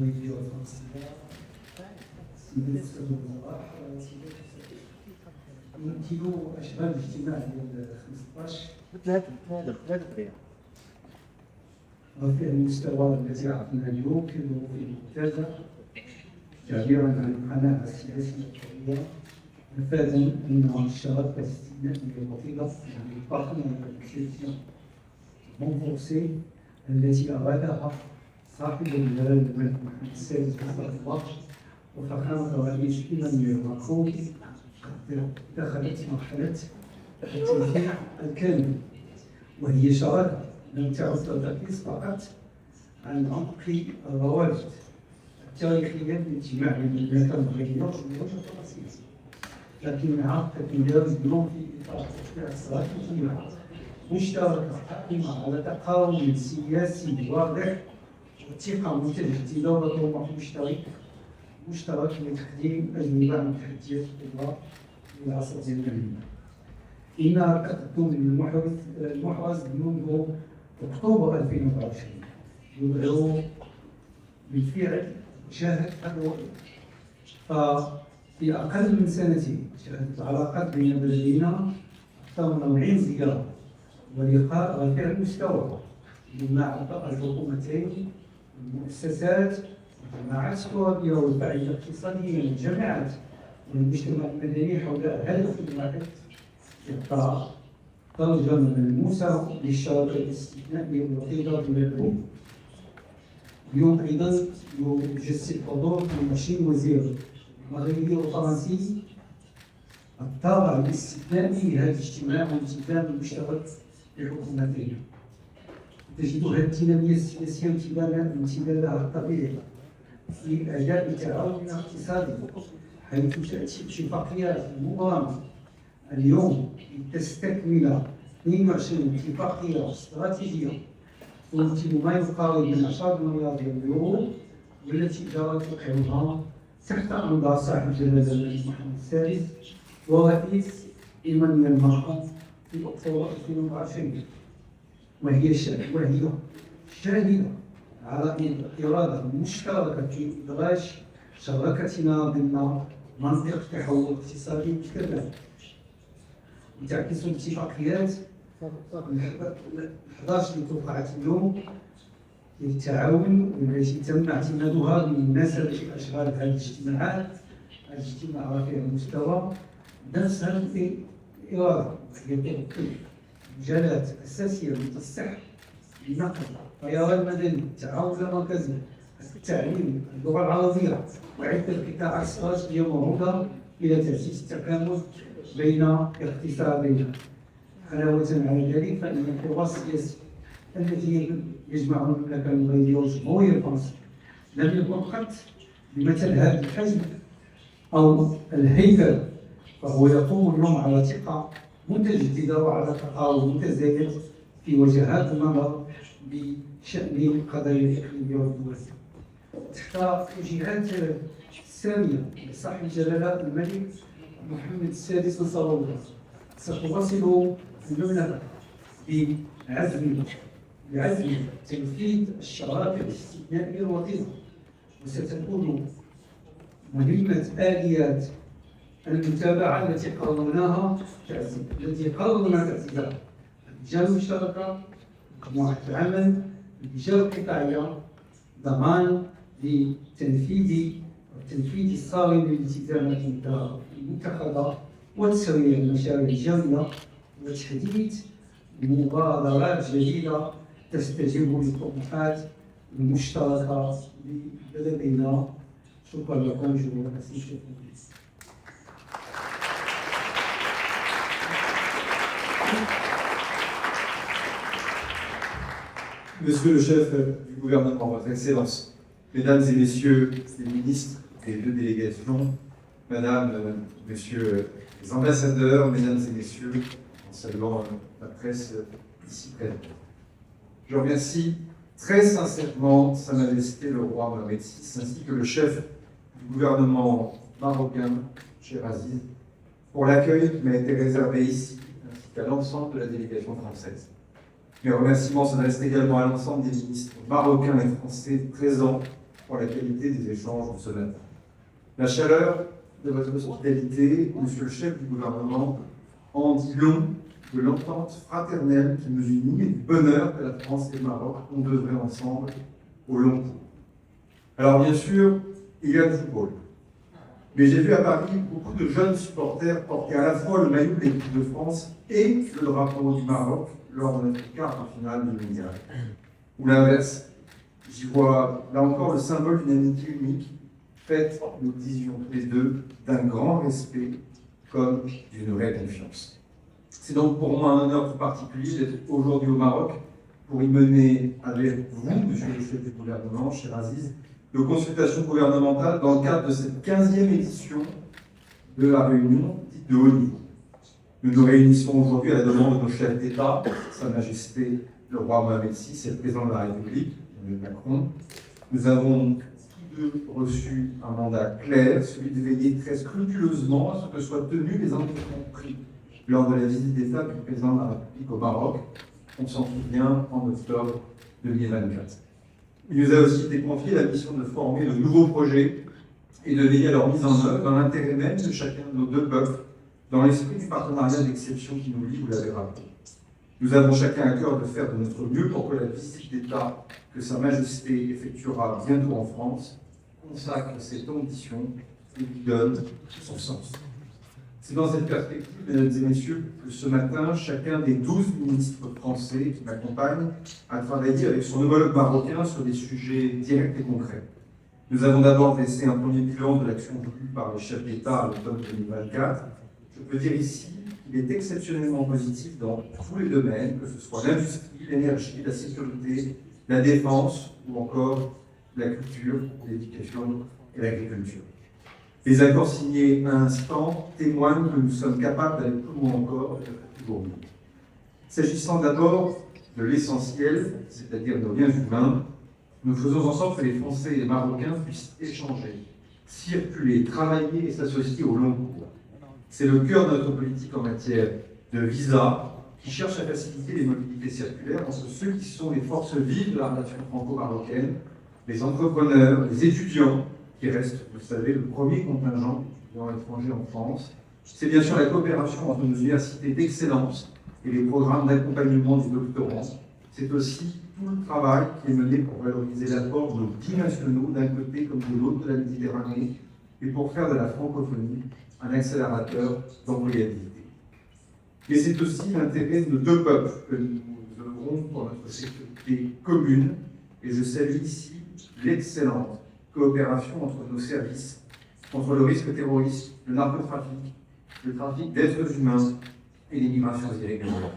الضيفة الفرنسية سيدة السيد الوزراء يمكن أشغال الاجتماع ديال 15 رفيع المستوى الذي عرفنا اليوم في الظروف الممتازة تعبيرا عن القناعة السياسية القوية مفادا أن الشراكة الاستثنائية الوطيدة يعني البارتنيرية renforcée التي أرادها صاحب الجلالة الملك محمد السادس رحمه الله وفخامة الرئيس إيمانويل ماكرون قد دخلت مرحلة التنفيذ الكامل، وهي شراكة لم تعد ترتكز فقط عن عمق الروابط التاريخية للاجتماع بين المملكة المغربية والجمهورية الفرنسية، لكنها تتجاوز اليوم في إطار استراتيجية مشتركة قائمة على تقارب سياسي واضح وثقة متجددة وطموح مشترك لتقديم أجوبة عن التحديات الكبرى للعصر الجديد. إن التقدم المحرز منذ أكتوبر 2024 يظهر بالفعل شاهد الرؤية. ففي أقل من سنتين شهدت العلاقات بين بلدينا أكثر من 40 زيارة ولقاء رفيع المستوى مع الحكومتين والمؤسسات والجماعات الترابية والفاعلية الاقتصادية والجامعات والمجتمع المدني حول هدف واحد يبقى ترجمة ملموسة للشراكة الاستثنائية الوطيدة بين الأمم. اليوم أيضا يجسد حضور 20 وزير مغربي وفرنسي الطابع الاستثنائي لهذا الاجتماع والالتزام المشترك لحكومتين. تجد هذه الدينامية السياسية امتدادها الطبيعي في أداء تعاوننا الاقتصادي، حيث تأتي اتفاقيات مبرمة اليوم لتستكمل 22 اتفاقية استراتيجية تمثل ما يقارب من 10 مليار يورو، والتي جرى توقيعها تحت أنظار صاحب جلالة الملك محمد السادس ورئيس إيمانويل ماكرون في أكتوبر 2024، وهي شاهدة على إرادة مشتركة في إدراج شراكتنا ضمن منطقة تحول اقتصادي متكامل. تعكس الاتفاقيات 11 اللي توقعت اليوم للتعاون والتي تم اعتمادها لمناسبة أشغال هذه الاجتماعات، الاجتماع رفيع المستوى نفس هذه الإرادة، وهي تمثل مجالات أساسية مثل الصحة، النقل، الطيران المدني، التعاون المركزي، التعليم، اللغة العربية، وعدة قطاعات استراتيجية موعودة إلى تعزيز التكامل بين اقتصادين. علاوة على ذلك فإن الحوار السياسي الذي يجمع المملكة المغربية والجمهورية الفرنسية لم يكن قط بمثل هذا الحجم أو الهيكل، فهو يقوم اليوم على ثقة متجددة وعلى تقارب متزايد في وجهات النظر بشأن القضايا الإقليمية والدولية تحت توجيهات سامية لصاحب الجلالة الملك محمد السادس نصره الله. ستواصل المملكة بعزم تنفيذ الشراكة الاستثنائية الوطيدة، وستكون مهمة آليات المتابعة التي قررنا تعزيزها اللجان المشتركة، مجموعة العمل، اللجان القطاعية، ضمان لتنفيذ الصارم للالتزامات المتخذة وتسوية المشاريع الجوية وتحديث مبادرات جديدة تستجيب للطموحات المشتركة لبلدنا. شكرا لكم جميعا. Monsieur le chef du gouvernement, Votre Excellence, Mesdames et Messieurs les ministres des deux délégations, Madame, Monsieur les ambassadeurs, Mesdames et Messieurs, en saluant la presse ici présente. Je remercie très sincèrement Sa Majesté le Roi Mohamed VI ainsi que le chef du gouvernement marocain, cher Aziz, pour l'accueil qui m'a été réservé ici, ainsi qu'à l'ensemble de la délégation française. Mes remerciements s'adressent également à l'ensemble des ministres marocains et français présents pour la qualité des échanges de ce matin. La chaleur de votre hospitalité, monsieur le chef du gouvernement, en dit long de l'entente fraternelle qui nous unit et du bonheur que la France et le Maroc ont œuvré ensemble au long cours. Alors bien sûr, il y a le football. Mais j'ai vu à Paris beaucoup de jeunes supporters porter à la fois le maillot de l'équipe de France et le drapeau du Maroc lors de notre quart de finale du mondial. Ou l'inverse, j'y vois là encore le symbole d'une amitié unique, faite, nous disions tous les deux, d'un grand respect comme d'une vraie confiance. C'est donc pour moi un honneur tout particulier d'être aujourd'hui au Maroc pour y mener avec vous, monsieur le chef du gouvernement, cher Aziz, de consultations gouvernementales dans le cadre de cette 15e édition de la réunion dite de haut niveau. Nous nous réunissons aujourd'hui à la demande de nos chefs d'État, Sa Majesté le roi Mohamed VI et le président de la République, Emmanuel Macron. Nous avons tous deux reçu un mandat clair, celui de veiller très scrupuleusement à ce que soient tenus les engagements pris lors de la visite d'État du président de la République au Maroc, on s'en souvient, en octobre 2024. Il nous a aussi été confié la mission de former de nouveaux projets et de veiller à leur mise en œuvre dans l'intérêt même de chacun de nos deux peuples, dans l'esprit du partenariat d'exception qui nous lie, vous l'avez rappelé. Nous avons chacun à cœur de faire de notre mieux pour que la visite d'État que Sa Majesté effectuera bientôt en France consacre cette ambition et lui donne son sens. C'est dans cette perspective, mesdames et messieurs, que ce matin, chacun des 12 ministres français qui m'accompagnent a travaillé avec son homologue marocain sur des sujets directs et concrets. Nous avons d'abord dressé un premier bilan de l'action voulue par les chefs d'État à l'automne 2024. Je peux dire ici qu'il est exceptionnellement positif dans tous les domaines, que ce soit l'industrie, l'énergie, la sécurité, la défense ou encore la culture, l'éducation et l'agriculture. Les accords signés à l'instant témoignent que nous sommes capables d'aller plus loin encore et de faire toujours mieux. S'agissant d'abord de l'essentiel, c'est-à-dire nos liens humains, nous faisons en sorte que les Français et les Marocains puissent échanger, circuler, travailler et s'associer au long cours. C'est le cœur de notre politique en matière de visa, qui cherche à faciliter les mobilités circulaires entre ceux qui sont les forces vives de la relation franco-marocaine, les entrepreneurs, les étudiants, qui reste, vous le savez, le premier contingent étudiant étranger en France. C'est bien sûr la coopération entre nos universités d'excellence et les programmes d'accompagnement des doctorants. C'est aussi tout le travail qui est mené pour valoriser l'apport de nos binationaux d'un côté comme de l'autre de la Méditerranée et pour faire de la francophonie un accélérateur d'employabilité. Et c'est aussi l'intérêt de nos deux peuples que nous œuvrons pour notre sécurité commune. Et je salue ici l'excellente coopération entre nos services, contre le risque terroriste, le narcotrafic, le trafic d'êtres humains et les migrations irrégulières.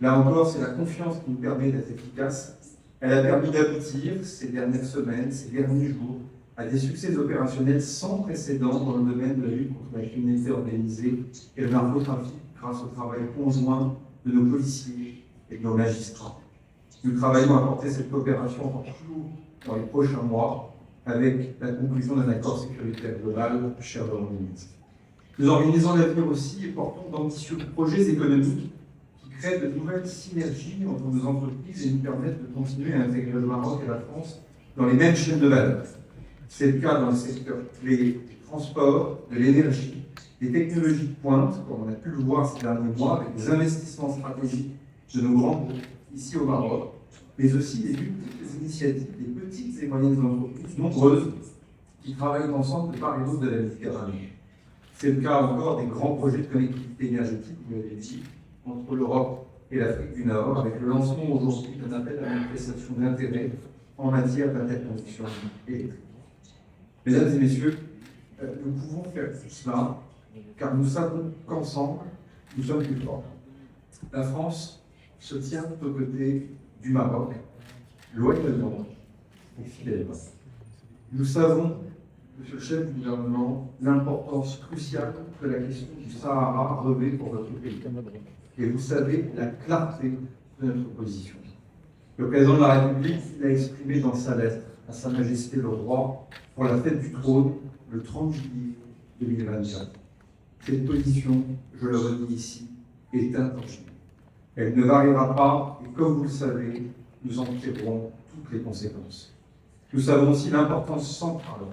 Là encore, c'est la confiance qui nous permet d'être efficaces. Elle a permis d'aboutir ces dernières semaines, ces derniers jours, à des succès opérationnels sans précédent dans le domaine de la lutte contre la criminalité organisée et le narcotrafic grâce au travail conjoint de nos policiers et de nos magistrats. Nous travaillons à porter cette coopération encore plus haut dans les prochains mois avec la conclusion d'un accord sécuritaire global, cher Premier ministre. Nous organisons l'avenir aussi et portons d'ambitieux projets économiques qui créent de nouvelles synergies entre nos entreprises et nous permettent de continuer à intégrer le Maroc et la France dans les mêmes chaînes de valeur. C'est le cas dans le secteur clé des transports, de l'énergie, des technologies de pointe, comme on a pu le voir ces derniers mois avec des investissements stratégiques de nos grands groupes ici au Maroc, mais aussi des multiples initiatives des petites et moyennes entreprises nombreuses qui travaillent ensemble de part et d'autre de la Méditerranée. C'est le cas encore des grands projets de connectivité énergétique, vous l'avez dit, entre l'Europe et l'Afrique du Nord, avec le lancement aujourd'hui d'un appel à manifestation d'intérêt en matière d'interconnexion électrique. Mesdames et messieurs, nous pouvons faire tout cela, car nous savons qu'ensemble, nous sommes plus forts. La France se tient aux côtés du Maroc, loyalement et fidèlement. Nous savons, monsieur le chef du gouvernement, l'importance cruciale que la question du Sahara revêt pour votre pays. Et vous savez la clarté de notre position. Le président de la République l'a exprimé dans sa lettre à Sa Majesté le Roi pour la fête du trône le 30 juillet 2024. Cette position, je le redis ici, est intangible. Elle ne variera pas et comme vous le savez, nous en tirerons toutes les conséquences. Nous savons aussi l'importance centrale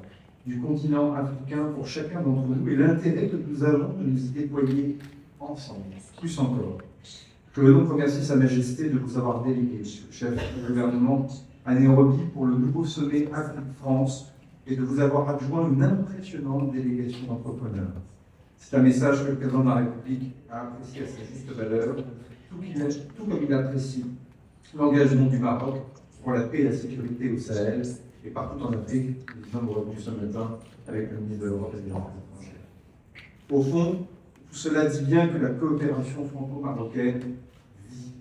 du continent africain pour chacun d'entre nous et l'intérêt que nous avons de nous y déployer ensemble, plus encore. Je veux donc remercier Sa Majesté de vous avoir délégué, Monsieur le chef du gouvernement, à Nairobi pour le nouveau sommet Afrique-France et de vous avoir adjoint une impressionnante délégation d'entrepreneurs. C'est un message que le président de la République a apprécié à sa juste valeur, tout comme il apprécie l'engagement du Maroc pour la paix et la sécurité au Sahel et partout en Afrique. Nous sommes revenus ce matin avec le ministre de l'Europe et des Affaires étrangères. Au fond, tout cela dit bien que la coopération franco-marocaine vit.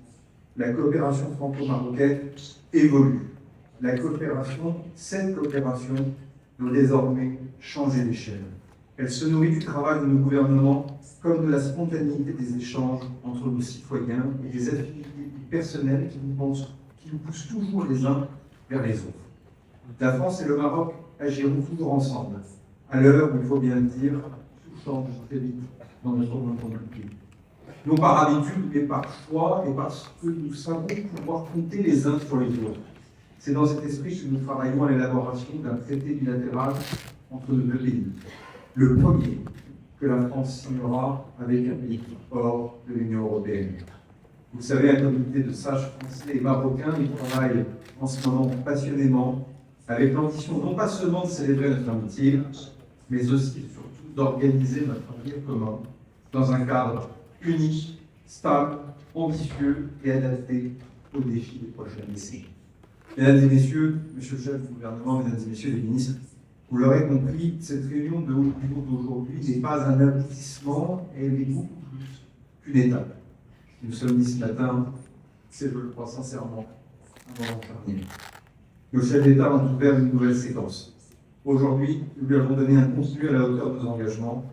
La coopération franco-marocaine évolue. Cette coopération doit désormais changer d'échelle. Elle se nourrit du travail de nos gouvernements comme de la spontanéité des échanges entre nos citoyens et des affinités personnelles qui nous poussent toujours les uns vers les autres. La France et le Maroc agiront toujours ensemble, à l'heure où, il faut bien le dire, tout change très vite dans notre monde politique. Non par habitude, mais par choix et parce que nous savons pouvoir compter les uns sur les autres. C'est dans cet esprit que nous travaillons à l'élaboration d'un traité bilatéral entre nos deux pays. Le premier que la France signera avec un pays hors de l'Union européenne. Vous savez, un comité de sages français et marocains, ils travaillent en ce moment passionnément, avec l'ambition non pas seulement de célébrer notre amitié, mais aussi et surtout d'organiser notre avenir commun dans un cadre unique, stable, ambitieux et adapté aux défis des prochaines décennies. Mesdames et messieurs, monsieur le chef du gouvernement, mesdames et messieurs les ministres, vous l'aurez compris, cette réunion de haut niveau d'aujourd'hui n'est pas un aboutissement, elle est beaucoup plus qu'une étape. Nous sommes ici ce matin, c'est, je le crois sincèrement, un moment charnière. Nos chefs d'État ont ouvert une nouvelle séquence. Aujourd'hui, nous lui avons donné un contenu à la hauteur de nos engagements,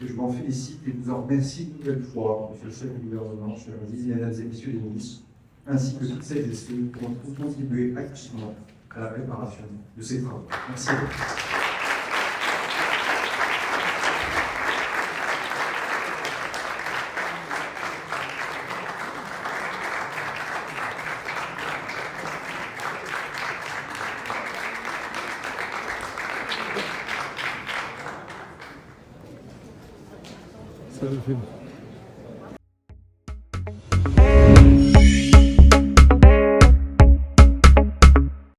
et je m'en félicite et vous en remercie une nouvelle fois, monsieur le chef du gouvernement, chers mesdames et messieurs les ministres, ainsi que toutes celles et ceux qui ont contribué activement à la préparation de ces travaux. Merci à vous. Ça le fait.